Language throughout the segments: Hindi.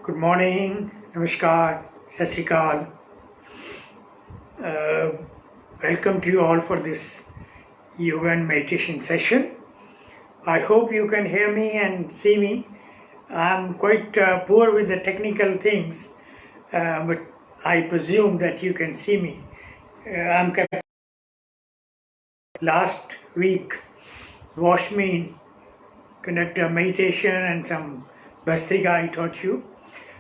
Good morning, Namaskar, Sat Sri Akal. Welcome to you all for this yoga and meditation session. I hope you can hear me and see me. I'm quite poor with the technical things, but I presume that you can see me. Last week, wash me, conduct a meditation and some Bhastrika I taught you.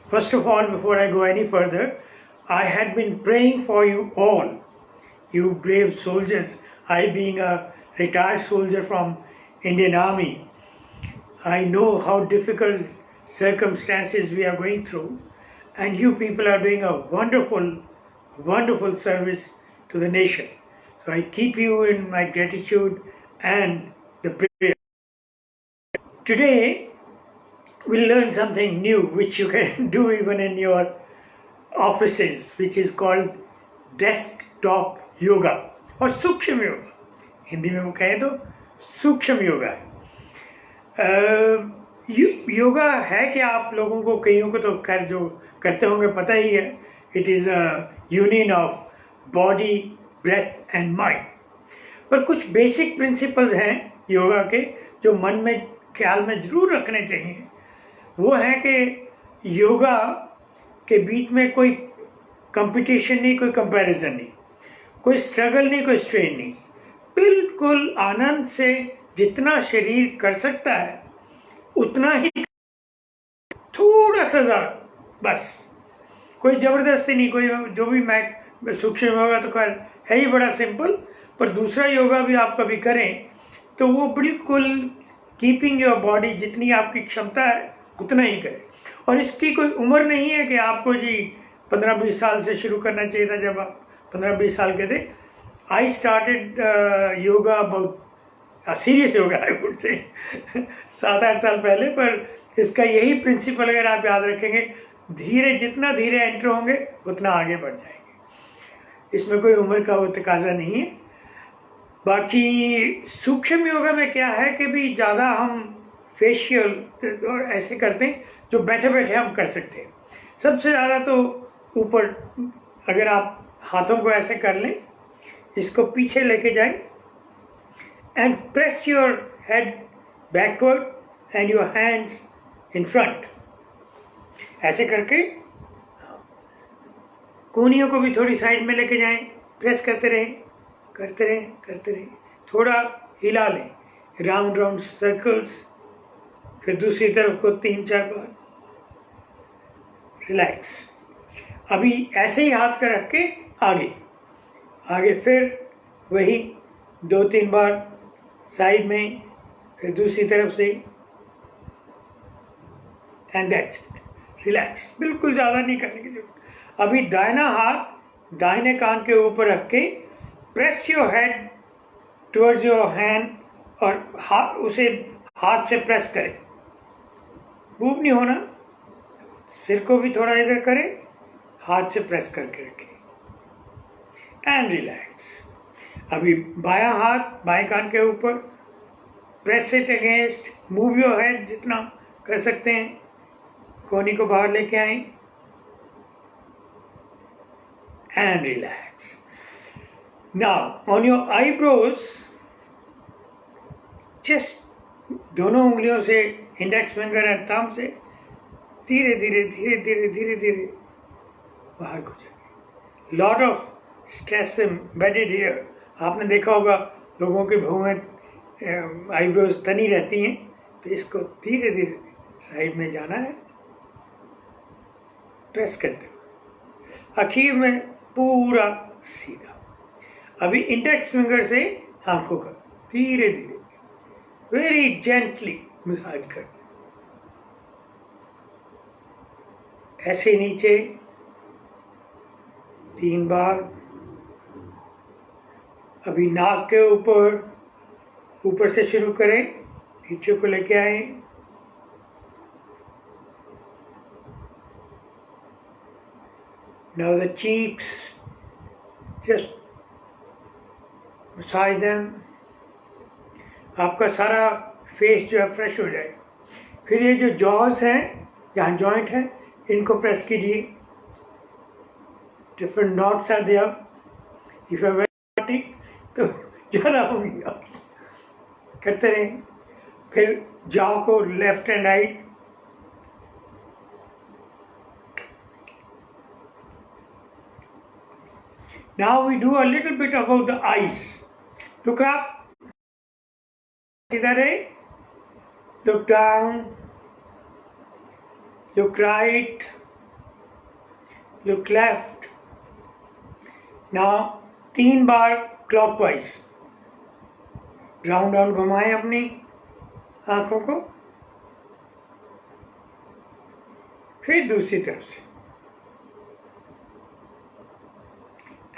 First of all, before I go any further, I had been praying for you all, you brave soldiers. I being a retired soldier from Indian Army, I know how difficult circumstances we are going through, and you people are doing a wonderful, wonderful service to the nation. So I keep you in my gratitude and the prayer. Today, we'll learn something new which you can do even in your offices, which is called desktop yoga और सूक्ष्म योगा. हिंदी में वो कहें तो सूक्ष्म योगा है. योगा है क्या आप लोगों को, कईयों को तो खैर जो करते होंगे पता ही है. It is a union of body, breath and mind. पर कुछ बेसिक प्रिंसिपल्स हैं योगा के जो मन में ख्याल में ज़रूर रखने चाहिए. वो है कि योगा के बीच में कोई कंपटीशन नहीं, कोई कंपैरिजन नहीं, कोई स्ट्रगल नहीं, कोई स्ट्रेन नहीं. बिल्कुल आनंद से जितना शरीर कर सकता है उतना ही, थोड़ा सा ज़्यादा बस. कोई ज़बरदस्ती नहीं. कोई जो भी मैं सूक्ष्म योगा तो खैर है ही बड़ा सिंपल, पर दूसरा योगा भी आप कभी करें तो वो बिल्कुल कीपिंग योर बॉडी, जितनी आपकी क्षमता है उतना ही करें. और इसकी कोई उम्र नहीं है कि आपको जी 15-20 साल से शुरू करना चाहिए था. जब आप 15-20 साल के थे, I started yoga about serious yoga I would say 7-8 साल पहले. पर इसका यही प्रिंसिपल अगर आप याद रखेंगे, धीरे जितना धीरे एंटर होंगे उतना आगे बढ़ जाएंगे. इसमें कोई उम्र का वो तकाजा नहीं है. बाकी सूक्ष्म योगा में क्या है कि भी ज़्यादा हम फेशियल और ऐसे करते हैं जो बैठे बैठे हम कर सकते हैं. सबसे ज़्यादा तो ऊपर अगर आप हाथों को ऐसे कर लें, इसको पीछे लेके जाएं and press your head backward and your hands in front. ऐसे करके कोहनियों को भी थोड़ी साइड में लेके जाएं. प्रेस करते रहें, करते रहें, करते रहें. थोड़ा हिला लें, राउंड राउंड सर्कल्स. फिर दूसरी तरफ को 3-4 बार. रिलैक्स. अभी ऐसे ही हाथ का रख के आगे आगे, फिर वही 2-3 बार साइड में, फिर दूसरी तरफ से. And that's it. रिलैक्स. बिल्कुल ज़्यादा नहीं करने की जरूरत. अभी दाहिना हाथ दाहिने कान के ऊपर रख के press your head towards your hand, और उसे हाथ से प्रेस करें. मूव नहीं होना. सिर को भी थोड़ा इधर करें, हाथ से प्रेस करके रखें एंड रिलैक्स. अभी बायां हाथ बाएं कान के ऊपर, press it against. Move your head जितना कर सकते हैं. कोहनी को बाहर लेके आए and relax. Now on your eyebrows, just दोनों उंगलियों से, इंडेक्स फिंगर एंड थंब से धीरे धीरे धीरे धीरे धीरे धीरे बाहर को जाएंगे. Lot of stress embedded here. आपने देखा होगा लोगों के भौं में आईब्रोज तनी रहती हैं, तो इसको धीरे धीरे साइड में जाना है, प्रेस करते हुए आखिर में पूरा सीधा. अभी इंडेक्स फिंगर से आंखों का धीरे धीरे वेरी जेंटली मसाज कर. ऐसे नीचे 3 बार. अभी नाक के ऊपर से शुरू करें, नीचे को लेके आए. Now the cheeks, just massage them. आपका सारा फेस जो है फ्रेश हो जाएगा. फिर ये जो जॉज हैं, जहाँ जॉइंट है, इनको प्रेस कीजिए. Different knots are there. If you are very तो ज़्यादा होगी. करते रहें. फिर जाओ को left and right. Now we do a little bit about the eyes. Look up. इधर है. Look down. Look right. Look left. Now 3 बार clockwise. राउंड राउंड घुमाएं अपनी आंखों को. फिर दूसरी तरफ से.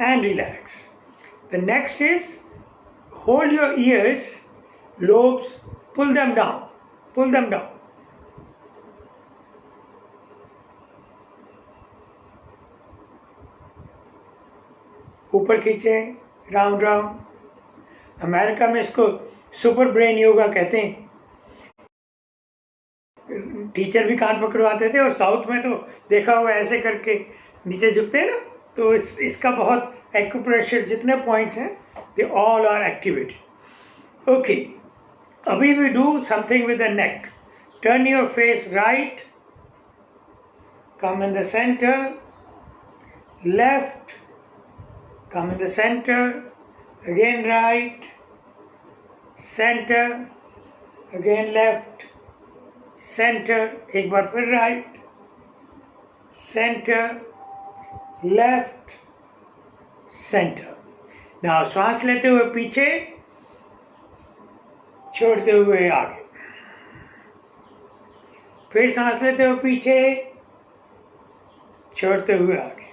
And relax. The next is hold your ears, lobes, pull them down. Pull them down. ऊपर खींचें. Round round. अमेरिका में इसको सुपर ब्रेन योगा कहते हैं. टीचर भी कान पकड़वाते थे. और साउथ में तो देखा होगा ऐसे करके नीचे झुकते हैं ना. तो इसका बहुत एक्यूप्रेशर जितने पॉइंट्स हैं they all are activated. Okay. अभी we do something with the neck. Turn your face right. Come in the centre. Left. Come in the centre. Again right. Centre. Again left. Centre. एक बार फिर right. Centre. Left. Centre. Now श्वास लेते हुए पीछे. छोड़ते हुए आगे. फिर सांस लेते हुए पीछे. छोड़ते हुए आगे.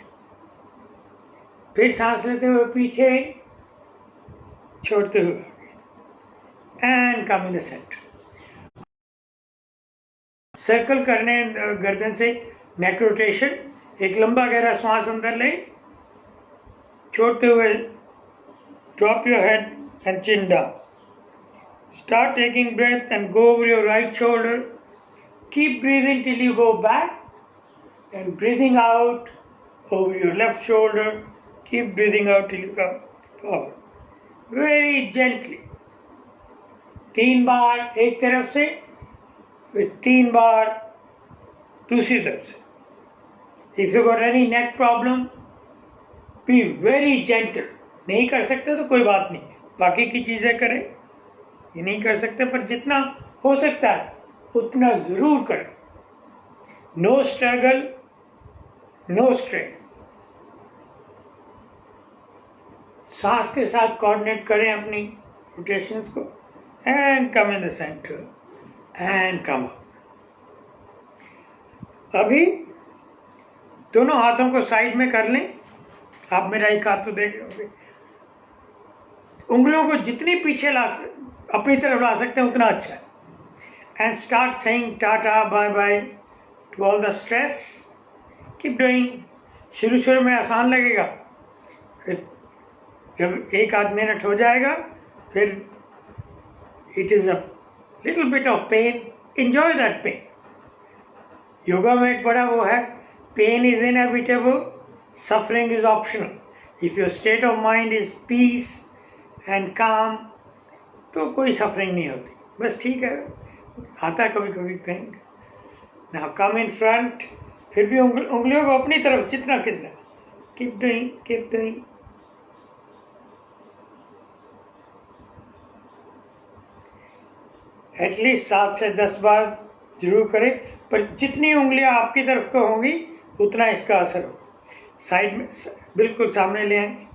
फिर सांस लेते हुए पीछे. छोड़ते हुए आगे. And come in the centre. Circle करने गर्दन से. Neck rotation. एक लंबा गहरा श्वास अंदर लें. छोड़ते हुए drop your head and chin down. Start taking breath and go over your right shoulder. Keep breathing till you go back and breathing out over your left shoulder. Keep breathing out till you come forward. Very gently. 3 बार एक तरफ से. फिर 3 बार दूसरी तरफ से. If you got any neck problem, be very gentle. नहीं कर सकते तो कोई बात नहीं. बाकी की चीज़ें करें. ये नहीं कर सकते पर जितना हो सकता है उतना ज़रूर करें. No struggle, no strain. सांस के साथ कोऑर्डिनेट करें अपनी रोटेशंस को. And come in the centre and come up. अभी दोनों हाथों को साइड में कर लें. आप मेरा एक हाथ तो देख रहे होंगे. उंगलियों को जितनी पीछे अपनी तरफ ला सकते हैं उतना अच्छा है. And start saying tata bye bye to all the stress. Keep doing. शुरू में आसान लगेगा. फिर जब 1 आध मिनट हो जाएगा फिर it is a little bit of pain. Enjoy that pain. Yoga में एक बड़ा वो है. Pain is inevitable. Suffering is optional. If your state of mind is peace and calm, तो कोई सफरिंग नहीं होती. बस ठीक है. आता कभी कभी pen. Now come in front. फिर भी उंगलियों को अपनी तरफ जितना खींचना. Keep doing, keep doing. At least 7 से 10 बार जरूर करें. पर जितनी उंगलियां आपकी तरफ को होंगी उतना इसका असर होगा. साइड में बिल्कुल सामने ले आए.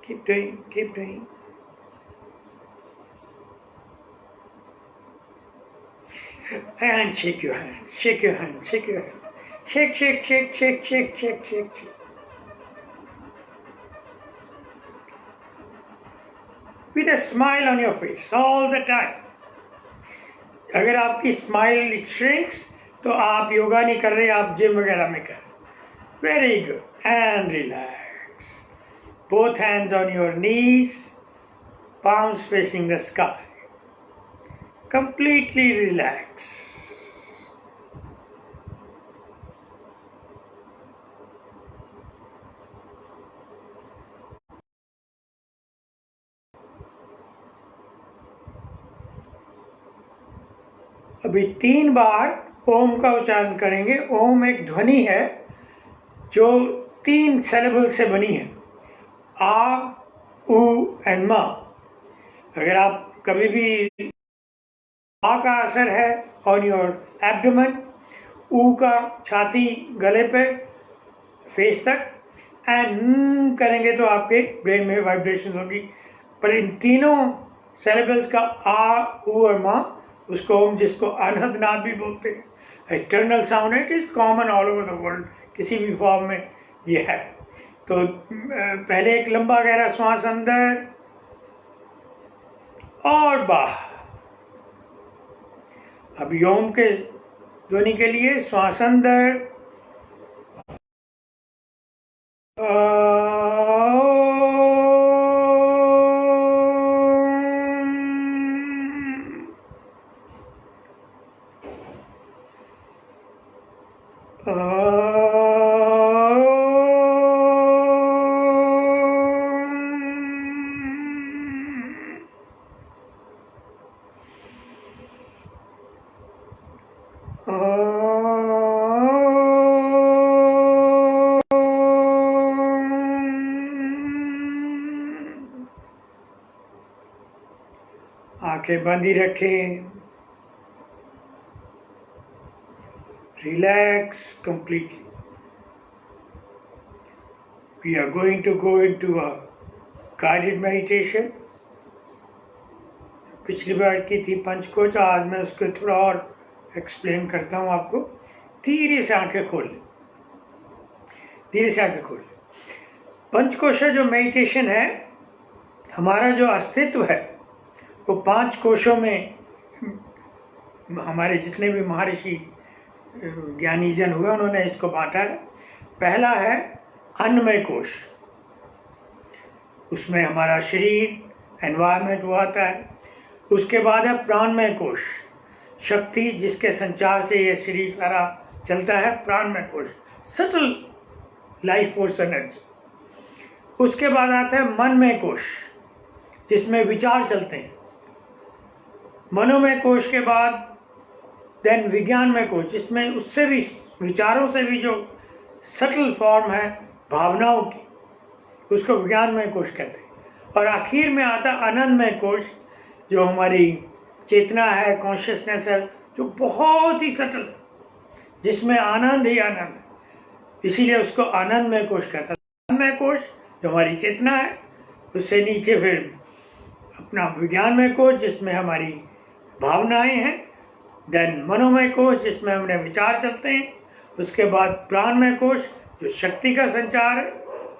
Keep doing, keep doing. And shake your hand, shake your hand, shake your hand. Shake shake shake shake shake shake shake shake. With a smile on your face all the time. अगर आपकी स्माइल shrinks तो आप योगा नहीं कर रहे, आप जिम वगैरह में कर. Very good. And relax. Both hands on your knees, palms facing the sky. Completely relax. अभी 3 बार ओम का उच्चारण करेंगे। ओम एक ध्वनि है जो 3 सिलेबल से बनी है, आ, उ एंड मा। अगर आप कभी भी आ का असर है ऑन योर एब्डोमेन, ऊ का छाती गले पे फेस तक, एंड करेंगे तो आपके ब्रेन में वाइब्रेशन होगी। पर इन तीनों सेरेबल्स का आ, ऊ और मा, उसको हम जिसको अनहद नाद भी बोलते हैं, इटर्नल साउंड है, it is common all over the world, किसी भी फॉर्म में ये है। तो पहले एक लंबा गहरा श्वास अंदर और बाहर। अब ओम के ध्वनि के लिए श्वास अंदर आंखें बंद ही रखें। Relax completely. We are going to go into a guided meditation. पिछली बार की थी पंचकोश, आज मैं उसको थोड़ा और एक्सप्लेन करता हूँ आपको। धीरे से आंखें खोल लें, धीरे से आंखें खोल लें। पंचकोश जो मेडिटेशन है, हमारा जो अस्तित्व है वो 5 कोशों में, हमारे जितने भी महर्षि ज्ञानी जन हुए उन्होंने इसको बांटा है। पहला है अन्नमय कोश, उसमें हमारा शरीर, एनवायरनमेंट वो आता है। उसके बाद है प्राणमय कोश, शक्ति जिसके संचार से ये शरीर सारा चलता है, प्राणमय कोश, सटल लाइफ फोर्स एनर्जी। उसके बाद आता है मनमय कोश, जिसमें विचार चलते हैं। मनोमय कोश के बाद देन विज्ञानमय कोश, जिसमें उससे भी विचारों से भी जो सटल फॉर्म है भावनाओं की, उसको विज्ञानमय कोश कहते हैं। और आखिर में आता आनंदमय कोश, जो हमारी चेतना है, कॉन्शियसनेस है, जो बहुत ही सटल, जिसमें आनंद ही आनंद है, इसीलिए उसको आनंदमय कोश कहता है। आनंदमय कोश जो हमारी चेतना है, उससे नीचे फिर अपना विज्ञानमय कोश जिसमें हमारी भावनाएं हैं, देन मनोमय कोश जिसमें हमने विचार चलते हैं, उसके बाद प्राणमय कोश जो शक्ति का संचार है,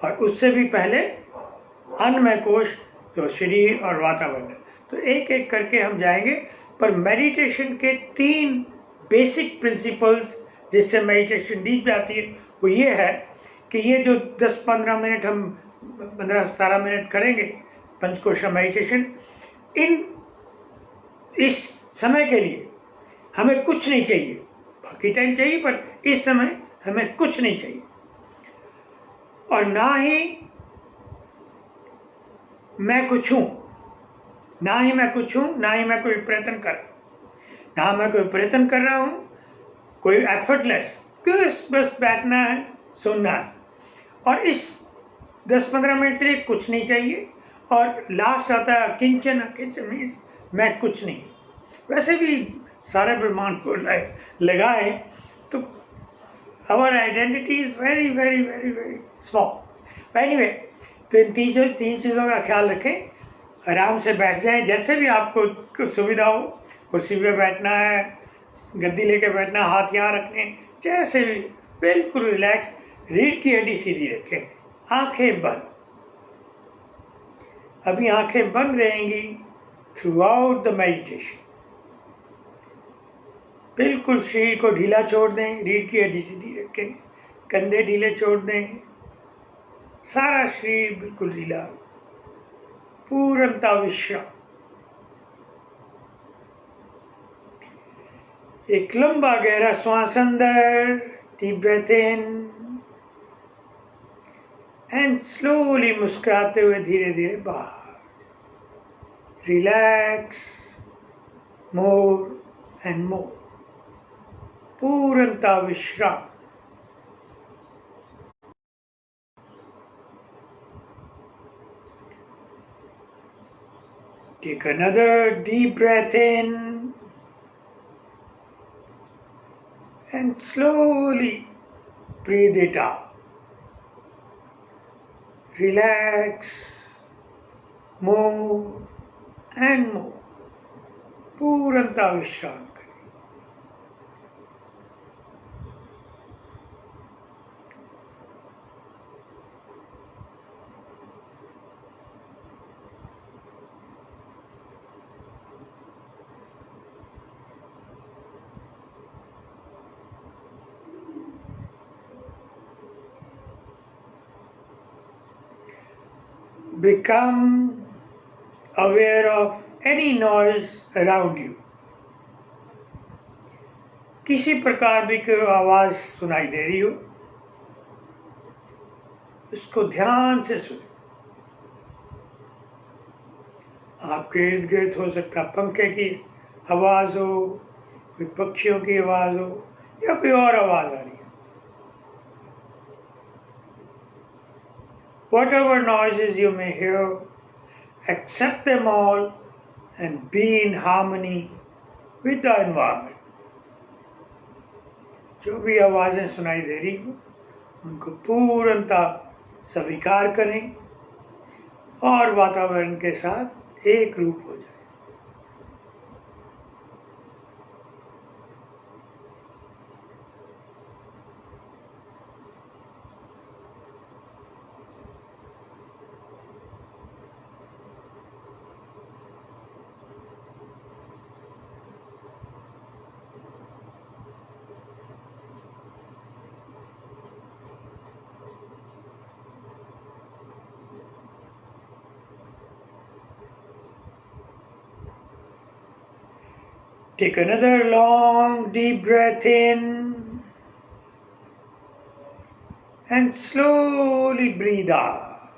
और उससे भी पहले अन्नमय कोश जो शरीर और वातावरण है। तो एक एक करके हम जाएंगे, पर मेडिटेशन के 3 बेसिक प्रिंसिपल्स जिससे मेडिटेशन डीप जाती है वो ये है कि ये जो 10-15 मिनट हम 15-17 मिनट करेंगे पंचकोश मेडिटेशन, इस समय के लिए हमें कुछ नहीं चाहिए, बाकी टाइम चाहिए, पर इस समय हमें कुछ नहीं चाहिए। और ना ही मैं कुछ हूँ, ना ही मैं कुछ हूँ, ना ही मैं कोई प्रयत्न कर रहा हूँ, ना मैं कोई प्रयत्न कर रहा हूँ, कोई एफर्टलेस, बस बैठना है, सुनना है। और इस 10-15 मिनट के लिए कुछ नहीं चाहिए। और लास्ट आता है किंचन, किंचन मीन्स मैं कुछ नहीं। वैसे भी सारे ब्रह्मांड को लगाए तो our identity is very very very very small. Anyway, तो इन 3 चीज़ों का ख्याल रखें। आराम से बैठ जाएं, जैसे भी आपको सुविधा हो। कुर्सी पे बैठना है, गद्दी लेके बैठना, हाथ यहाँ रखने, जैसे भी, बिल्कुल रिलैक्स। रीढ़ की हड्डी सीधी रखें, आंखें बंद। अभी आंखें बंद रहेंगी थ्रू आउट द मेडिटेशन। बिल्कुल शरीर को ढीला छोड़ दें, रीढ़ की हड्डी सीधी रखें, कंधे ढीले छोड़ दें, सारा शरीर बिल्कुल ढीला, पूर्णता विश्राम। एक लंबा गहरा श्वास अंदर, deep breath in, and slowly मुस्कुराते हुए धीरे धीरे बाहर। Relax more and more. पूर्णता विश्राम. Take another deep breath in and slowly breathe it out. Relax more and more. पूर्णता विश्राम करें. Become aware of any noise around you. किसी प्रकार भी कोई आवाज सुनाई दे रही हो, उसको ध्यान से सुनो. आपके इर्द गिर्द हो सकता है पंखे की आवाज हो, कोई पक्षियों की आवाज हो, या कोई और आवाज आ रही है. Whatever noises you may hear, accept them all and be in harmony with the environment. जो भी आवाज़ें सुनाई दे रही हो, उनको पूर्णता स्वीकार करें और वातावरण के साथ एक रूप हो जाए. Take another long deep breath in and slowly breathe out.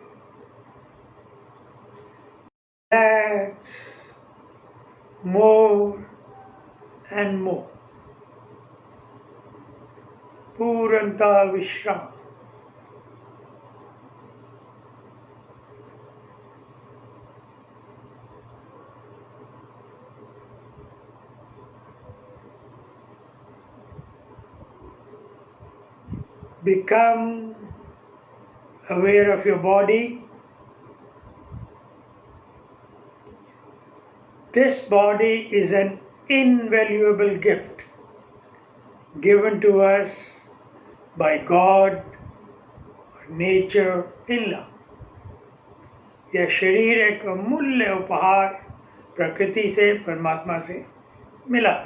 Relax more and more. पूर्णता विश्राम. Become aware of your body. This body is an invaluable gift given to us by God or nature in love. यह शरीर एक अमूल्य उपहार प्रकृति से, परमात्मा से मिला.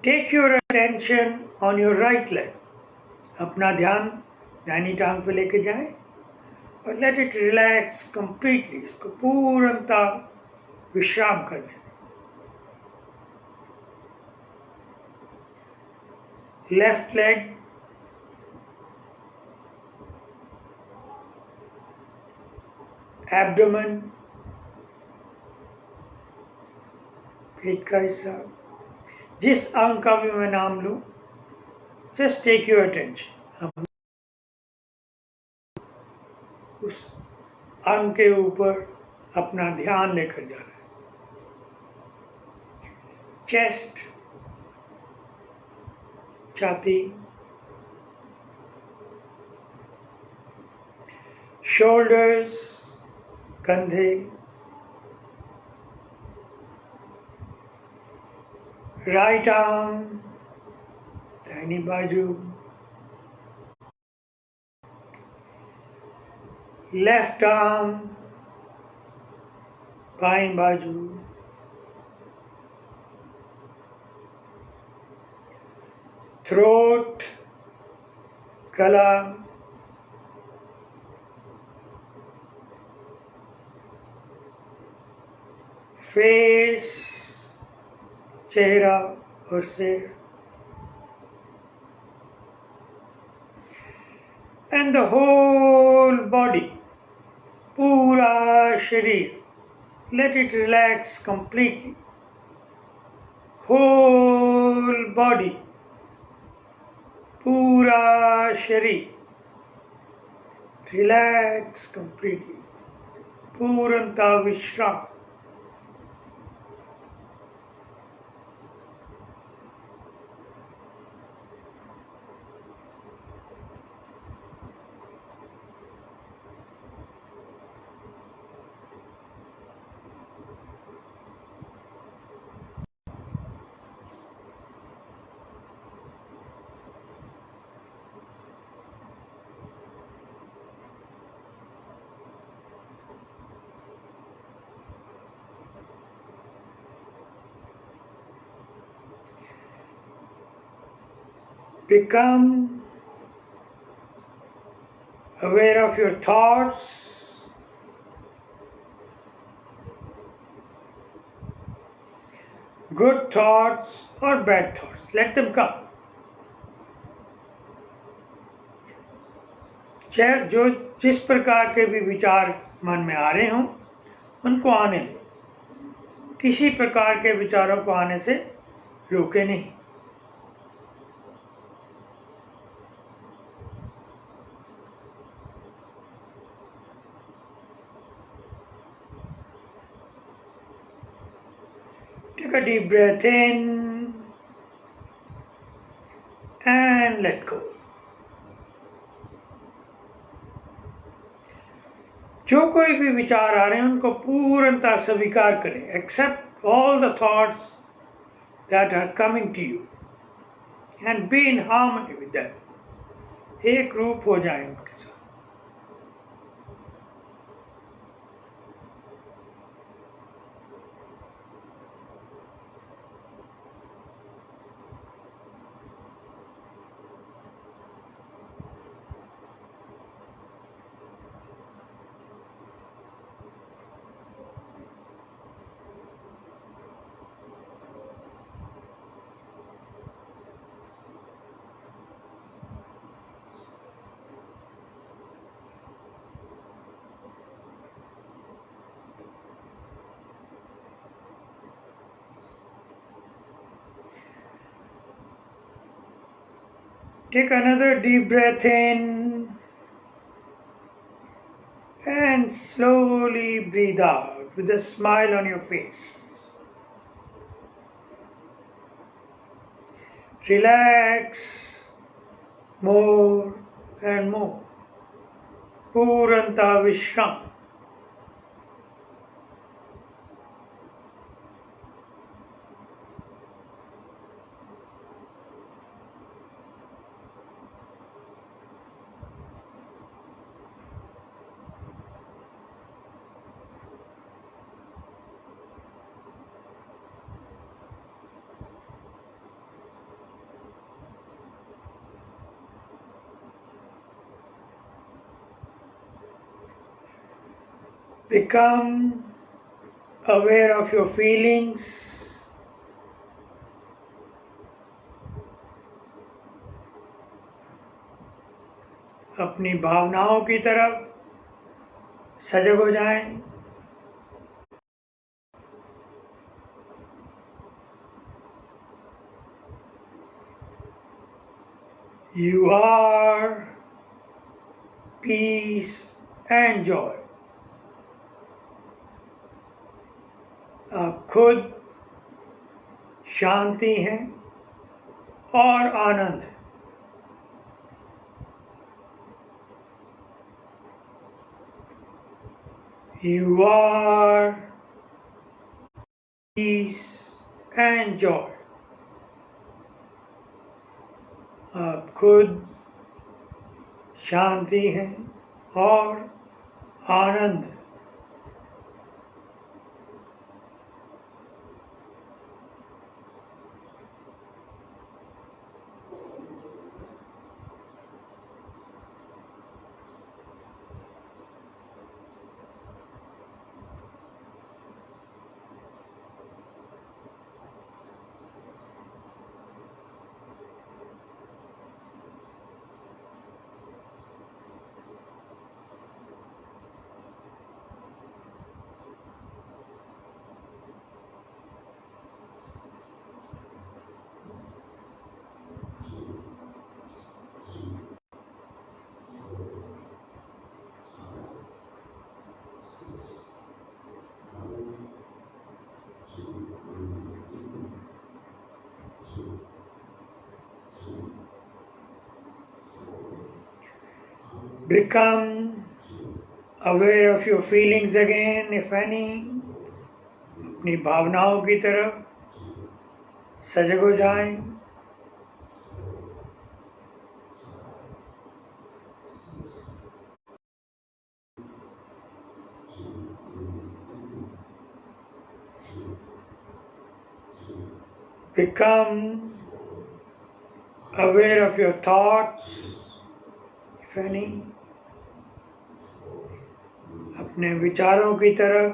Take your attention on your right leg. अपना ध्यान दाहिनी टांग पे लेके जाएं और let it relax completely. इसको पूर्णता विश्राम करने दें. Left leg, abdomen, पेट का हिस्सा, जिस अंग का भी मैं नाम लूं, just take your attention. उस अंग के ऊपर अपना ध्यान लेकर जा रहे हैं. चेस्ट, छाती, शोल्डर्स, कंधे, राइट आर्म, दाहिनी बाजू, लेफ्ट आर्म, बाईं बाजू, थ्रोट, गला, फेस, चेहरा और सिर, and the whole body, पूरा शरीर. Let it relax completely. Whole body, पूरा शरीर. Relax completely. पूर्णता विश्राम. Become aware of your thoughts, good thoughts or bad thoughts. Let them come. चाहे जो जिस प्रकार के भी विचार मन में आ रहे हों उनको आने दें. किसी प्रकार के विचारों को आने से रोके नहीं. Take a deep breath in and let go. जो कोई भी विचार आ रहे हैं उनको पूर्णतः स्वीकार करें. Accept all the thoughts that are coming to you and be in harmony with them. एक रूप हो जाए उनके साथ. Take another deep breath in and slowly breathe out with a smile on your face. Relax more and more. पूर्णता विश्राम. Become aware of your feelings. अपनी भावनाओं की तरफ सजग हो जाएं. You are peace and joy. आप खुद शांति हैं और आनंद है. You are peace and joy. आप खुद शांति हैं और आनंद है. Become aware of your feelings again, if any. अपनी भावनाओं की तरफ सजग हो जाएं. Become aware of your thoughts, if any. अपने विचारों की तरफ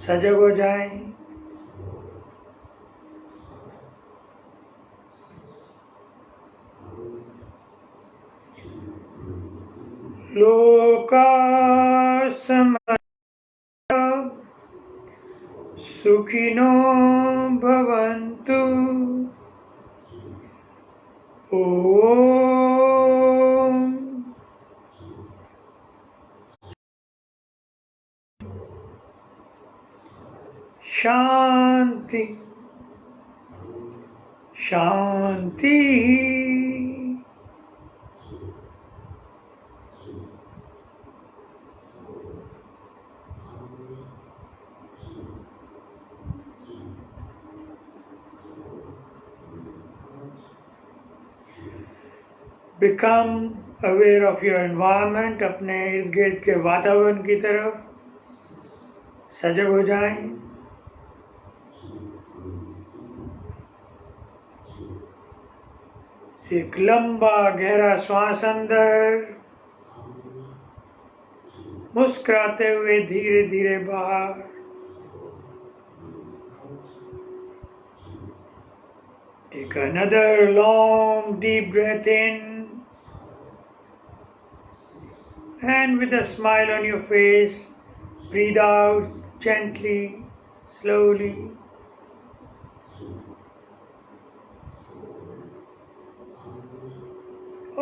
सजग हो जाएं. लोका समस्ता सुखिनो भवन्तु. ओम शांति शांति. Become aware of your environment. अपने इर्द गिर्द के वातावरण की तरफ सजग हो जाएं. एक लंबा गहरा श्वास अंदर, मुस्कुराते हुए धीरे धीरे बाहर. Take another long deep breath in, and with a smile on your face, breathe out gently, slowly.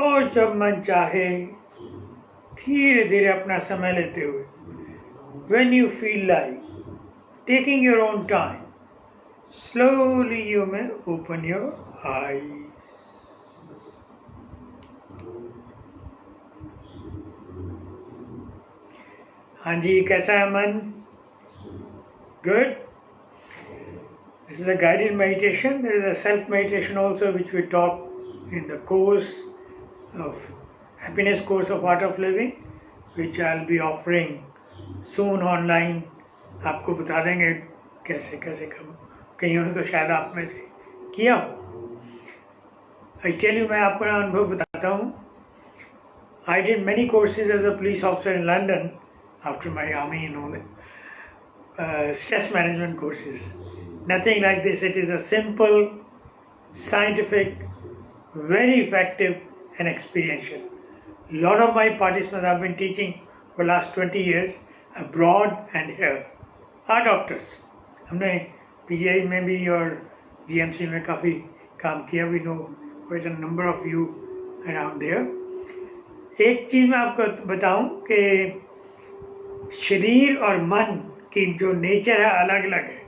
और जब मन चाहे धीरे धीरे अपना समय लेते हुए, when you feel like taking your own time, slowly you may open your eyes. हाँ जी, कैसा है मन? Good. This is a guided meditation. There is a self meditation also which we taught in the course of Happiness Course of Art of Living, which I'll be offering soon online. आपको बता देंगे कैसे कैसे कब. कईयों ने तो शायद आप में से किया हो. I tell you, मैं आपको अनुभव बताता हूँ. I did many courses as a police officer in London after my army and all that. Stress management courses. Nothing like this. It is a simple, scientific, very effective and experiential. A lot of my participants have been teaching for last 20 years abroad and here. Are doctors. हमने PGI में भी और GMC में काफ़ी काम किया. We know quite a number of you around there. एक चीज़ मैं आपको बताऊं कि शरीर और मन की जो नेचर है अलग अलग है.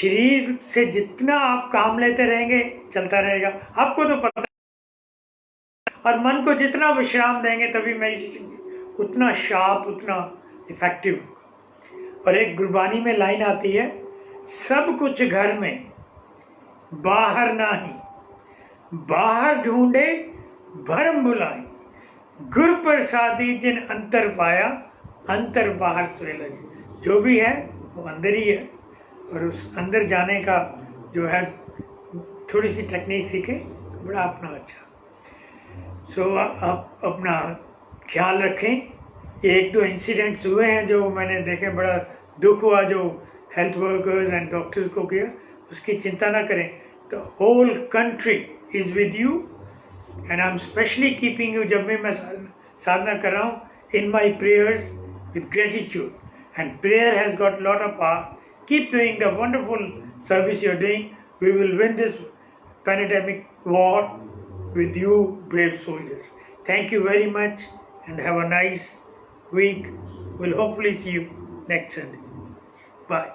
शरीर से जितना आप काम लेते रहेंगे चलता रहेगा, आपको तो पता है. और मन को जितना विश्राम देंगे तभी मेडिटेशन उतना शार्प, उतना इफेक्टिव होगा. और एक गुरबानी में लाइन आती है, सब कुछ घर में बाहर नाही, बाहर ढूंढे भरम बुलाई, गुर प्रसादी जिन अंतर पाया, अंतर बाहर सोए लगे. जो भी है वो अंदर ही है, और उस अंदर जाने का जो है थोड़ी सी टेक्निक सीखे तो बड़ा अपना अच्छा. सो आप अपना ख्याल रखें. एक दो इंसिडेंट्स हुए हैं जो मैंने देखे, बड़ा दुख हुआ जो हेल्थ वर्कर्स एंड डॉक्टर्स को किया. उसकी चिंता ना करें. The whole country is with you and I am specially keeping you. जब भी मैं साधना कर रहा हूँ, in my prayers with gratitude, and prayer has got lot of power. Keep doing the wonderful service you're doing. We will win this pandemic war with you brave soldiers. Thank you very much and have a nice week. We'll hopefully see you next Sunday. Bye.